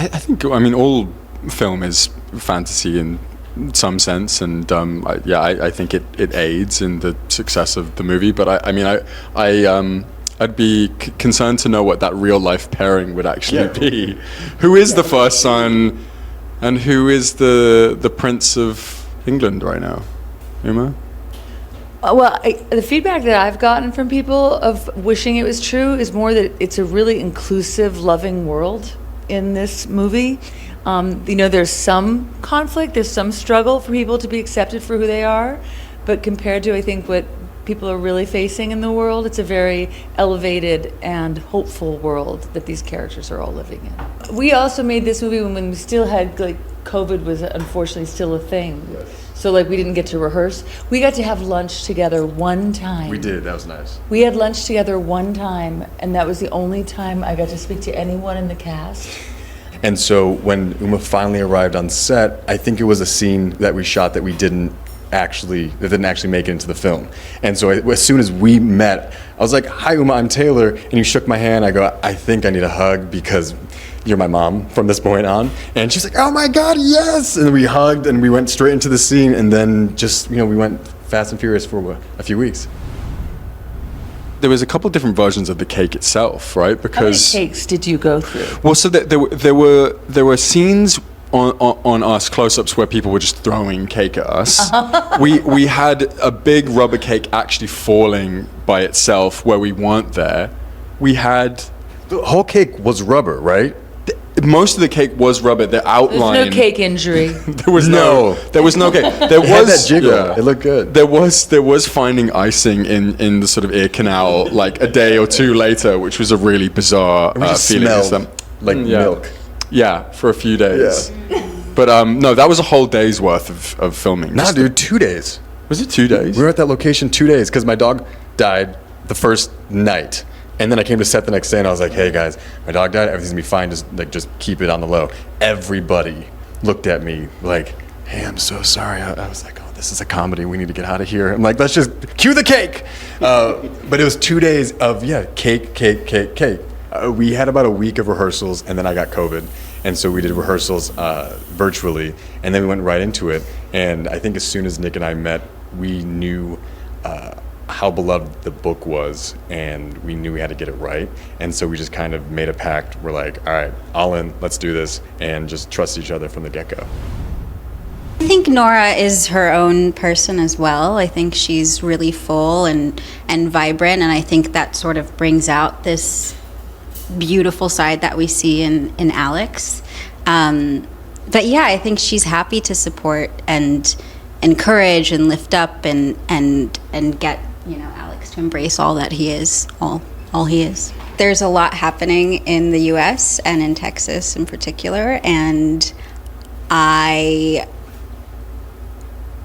I think, I mean, all film is fantasy in some sense, and I think it aids in the success of the movie. But I'd be concerned to know what that real life pairing would actually be. Who is the first son, and who is the Prince of England right now? Uma? Well, the feedback that I've gotten from people of wishing it was true is more that it's a really inclusive, loving world in this movie. There's some conflict, there's some struggle for people to be accepted for who they are, but compared to, I think, what people are really facing in the world, it's a very elevated and hopeful world that these characters are all living in. We also made this movie when we still had, COVID was unfortunately still a thing. Yes. So we didn't get to rehearse. We got to have lunch together one time. We did, that was nice. We had lunch together one time, and that was the only time I got to speak to anyone in the cast. And so when Uma finally arrived on set, I think it was a scene that we shot that didn't actually make it into the film. And so as soon as we met, I was like, "Hi Uma, I'm Taylor," and you shook my hand. I go, "I think I need a hug because you're my mom from this point on." And she's like, "Oh my God, yes!" And we hugged and we went straight into the scene, and then just, we went fast and furious for a few weeks. There was a couple different versions of the cake itself, right? Because how many cakes did you go through? Well, so there were scenes on us, close-ups, where people were just throwing cake at us. We had a big rubber cake actually falling by itself where we weren't there. We had the whole cake was rubber, right? Most of the cake was rubber. The outline. There's no cake injury. There was no cake. There was had that jiggle. Yeah. It looked good. There was finding icing in the sort of ear canal a day or two later, which was a really bizarre feeling. Smelled like milk. Yeah, for a few days. Yeah. But no, that was a whole day's worth of filming. Nah, dude, 2 days. Was it 2 days? We were at that location 2 days because my dog died the first night. And then I came to set the next day and I was like, "Hey guys, my dog died, everything's gonna be fine, just keep it on the low." Everybody looked at me like, "Hey, I'm so sorry." I was like, "Oh, this is a comedy, we need to get out of here." I'm like, "Let's just cue the cake." But it was 2 days of, cake. We had about a week of rehearsals, and then I got COVID. And so we did rehearsals virtually, and then we went right into it. And I think as soon as Nick and I met, we knew how beloved the book was, and we knew we had to get it right. And so we just kind of made a pact. We're like, "All right, all in, let's do this," and just trust each other from the get-go. I think Nora is her own person as well. I think she's really full and vibrant, and I think that sort of brings out this beautiful side that we see in Alex. But yeah, I think she's happy to support and encourage and lift up and get Alex to embrace all that he is, all he is. There's a lot happening in the U.S. and in Texas in particular, and I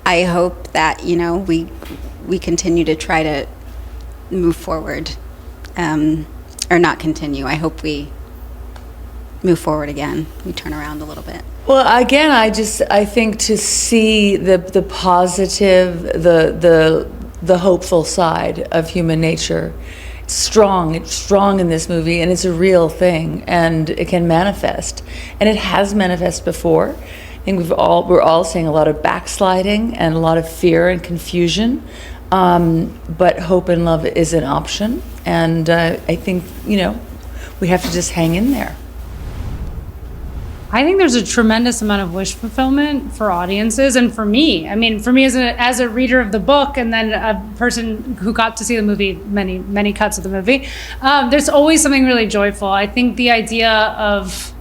hope that we continue to try to move forward, or not continue. I hope we move forward again. We turn around a little bit. Well, again, I think to see the positive, the hopeful side of human nature, it's strong in this movie, and it's a real thing, and it can manifest, and it has manifested before. I think we're all seeing a lot of backsliding and a lot of fear and confusion, but hope and love is an option, and I think we have to just hang in there. I think there's a tremendous amount of wish fulfillment for audiences, and for me. I mean, for me as a reader of the book, and then a person who got to see the movie, many cuts of the movie, there's always something really joyful. I think the idea of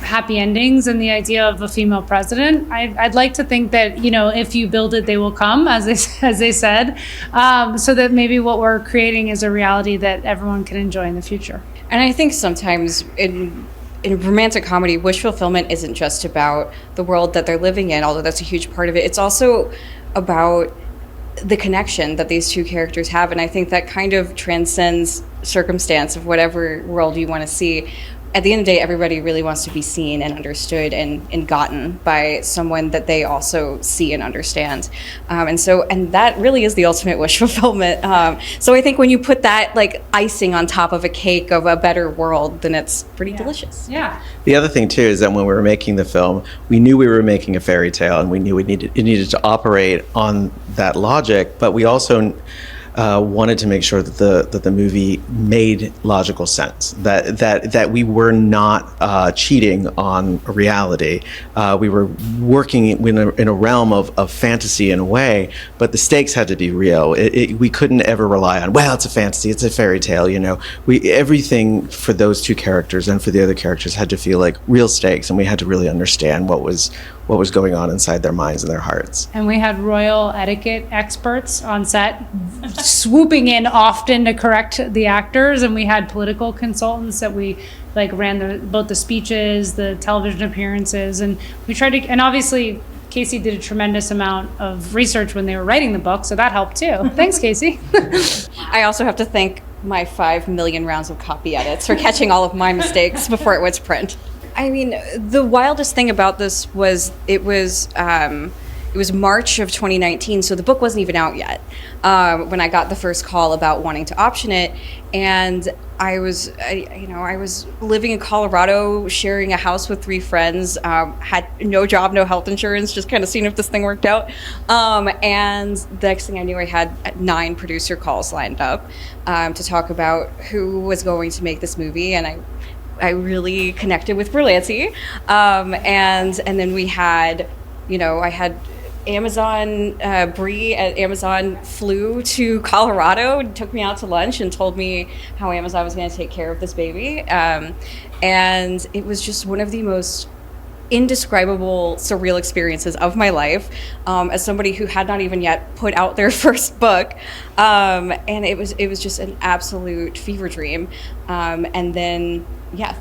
happy endings and the idea of a female president, I'd like to think that if you build it, they will come, as they said, so that maybe what we're creating is a reality that everyone can enjoy in the future. And I think sometimes in romantic comedy, wish fulfillment isn't just about the world that they're living in, although that's a huge part of it. It's also about the connection that these two characters have, and I think that kind of transcends circumstance of whatever world you want to see. at the end of the day, everybody really wants to be seen and understood and gotten by someone that they also see and understand. And that really is the ultimate wish fulfillment. So I think when you put that like icing on top of a cake of a better world, then it's pretty delicious. Yeah. The other thing too is that when we were making the film, we knew we were making a fairy tale, and we knew it needed to operate on that logic, but we also wanted to make sure that the movie made logical sense, that we were not cheating on reality. We were working in a realm of fantasy in a way, but the stakes had to be real. We couldn't ever rely on, well, it's a fantasy, it's a fairy tale. Everything for those two characters and for the other characters had to feel like real stakes, and we had to really understand what was going on inside their minds and their hearts. And we had royal etiquette experts on set swooping in often to correct the actors, and we had political consultants that we ran both the speeches, the television appearances, and we tried to, and obviously Casey did a tremendous amount of research when they were writing the book, so that helped too. Thanks, Casey. I also have to thank my 5 million rounds of copy edits for catching all of my mistakes before it went to print. I mean, the wildest thing about this was it was March of 2019, so the book wasn't even out yet when I got the first call about wanting to option it, and I was living in Colorado, sharing a house with 3 friends, had no job, no health insurance, just kind of seeing if this thing worked out, and the next thing I knew, I had 9 producer calls lined up to talk about who was going to make this movie, and I really connected with Berlanti, and then we had, I had Amazon, Bree at Amazon flew to Colorado and took me out to lunch and told me how Amazon was going to take care of this baby, and it was just one of the most indescribable, surreal experiences of my life, as somebody who had not even yet put out their first book, and it was just an absolute fever dream, and then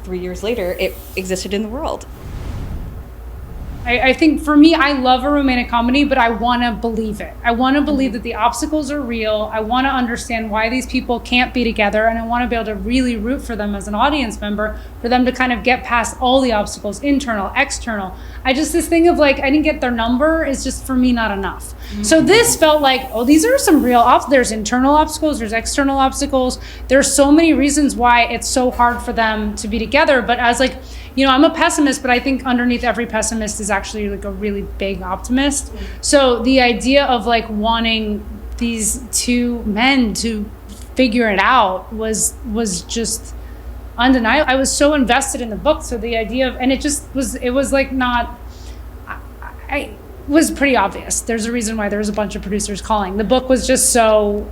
3 years later it existed in the world. I think for me, I love a romantic comedy, but I want to believe it. I want to believe that the obstacles are real. I want to understand why these people can't be together, and I want to be able to really root for them as an audience member, for them to kind of get past all the obstacles, internal, external. This thing of I didn't get their number is just for me not enough. So this felt like, these are some real there's internal obstacles, there's external obstacles. There's so many reasons why it's so hard for them to be together. But as I'm a pessimist, but I think underneath every pessimist is actually a really big optimist. So the idea of wanting these 2 men to figure it out was just undeniable. I was so invested in the book. So the idea of, and it was pretty obvious. There's a reason why there was a bunch of producers calling. The book was just so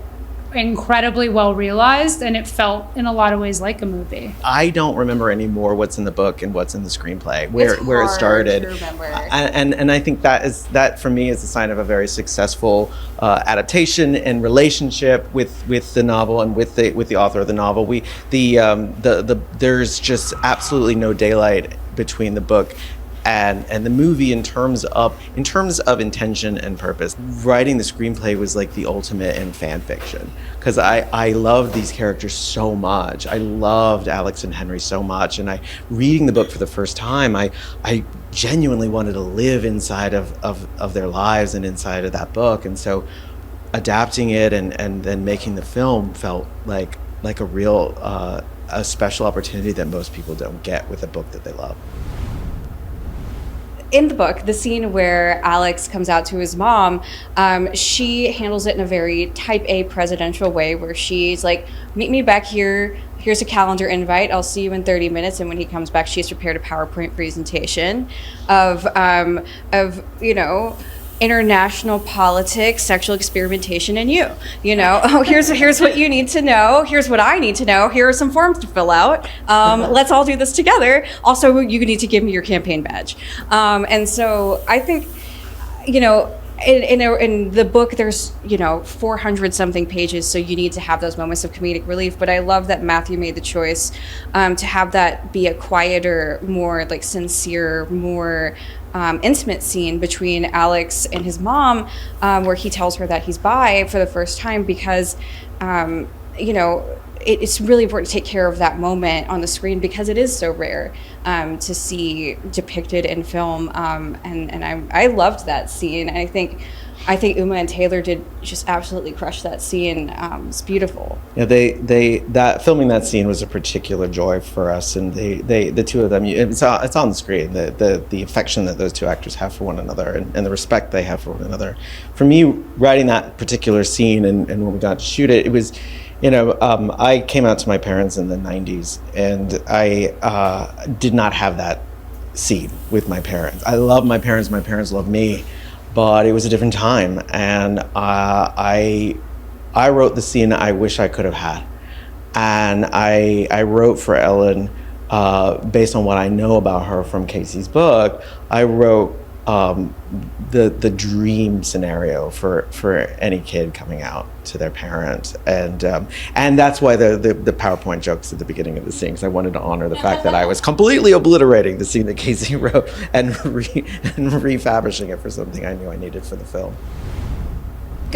incredibly well realized, and it felt in a lot of ways like a movie. I don't remember anymore what's in the book and what's in the screenplay, where it started. To remember. And I think that for me is a sign of a very successful adaptation and relationship with the novel and with the author of the novel. There's just absolutely no daylight between the book and the movie in terms of intention and purpose. Writing the screenplay was the ultimate in fan fiction, because I loved these characters so much. I loved Alex and Henry so much, and reading the book for the first time, I genuinely wanted to live inside of their lives and inside of that book. And so adapting it and then making the film felt like a real a special opportunity that most people don't get with a book that they love. In the book, the scene where Alex comes out to his mom, she handles it in a very type A presidential way, where she's like, meet me back here. Here's a calendar invite. I'll see you in 30 minutes. And when he comes back, she's prepared a PowerPoint presentation of international politics, sexual experimentation, and here's what you need to know. Here's what I need to know. Here are some forms to fill out. Let's all do this together. Also, you need to give me your campaign badge. And so I think, in the book, there's 400 something pages, so you need to have those moments of comedic relief. But I love that Matthew made the choice to have that be a quieter, more sincere, more intimate scene between Alex and his mom, where he tells her that he's bi for the first time, because it's really important to take care of that moment on the screen because it is so rare to see depicted in film. And I loved that scene. And I think Uma and Taylor did just absolutely crush that scene. It's beautiful. Yeah, that filming that scene was a particular joy for us, and the two of them, it's on the screen. The affection that those two actors have for one another, and the respect they have for one another. For me, writing that particular scene, and when we got to shoot it, it was, I came out to my parents in the '90s, and I did not have that scene with my parents. I love my parents. My parents love me. But it was a different time, and I wrote the scene I wish I could have had, and I wrote for Ellen based on what I know about her from Casey's book. I wrote the dream scenario for any kid coming out to their parents, and that's why the PowerPoint jokes at the beginning of the scene, because I wanted to honor the fact that I was completely obliterating the scene that Casey wrote and refurbishing it for something I knew I needed for the film.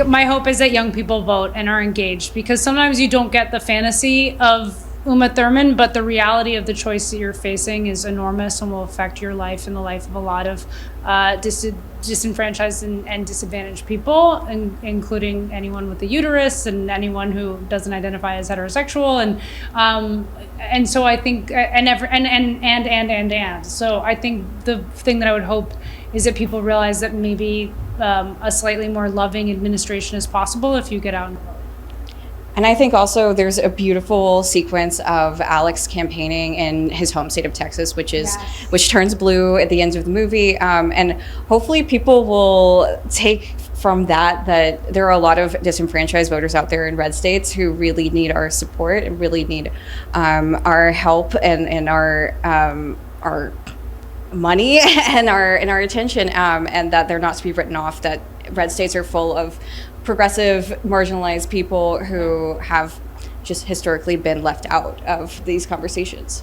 My hope is that young people vote and are engaged, because sometimes you don't get the fantasy of Uma Thurman, but the reality of the choice that you're facing is enormous and will affect your life and the life of a lot of disenfranchised and disadvantaged people, including anyone with a uterus and anyone who doesn't identify as heterosexual, and so I think so I think the thing that I would hope is that people realize that maybe a slightly more loving administration is possible if you get out and vote. And I think also there's a beautiful sequence of Alex campaigning in his home state of Texas, which turns blue at the end of the movie. And hopefully people will take from that there are a lot of disenfranchised voters out there in red states who really need our support and really need our help and our money and our attention, and that they're not to be written off, that red states are full of progressive, marginalized people who have just historically been left out of these conversations.